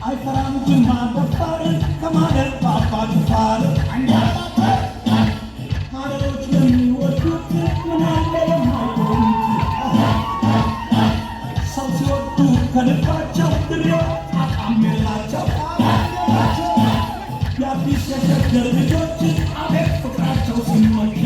አይፈራም ጅማ ቦታር ከማደር ባባቱ ፋር ሀረሮች የሚወዱት ምናለ የማይሆኑት ሰው ሲወዱ ከልባቸው ድሬው አቋም የላቸው የአዲስ የሸገር ልጆች አቤት ፍቅራቸው ሲመኪ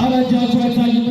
Ara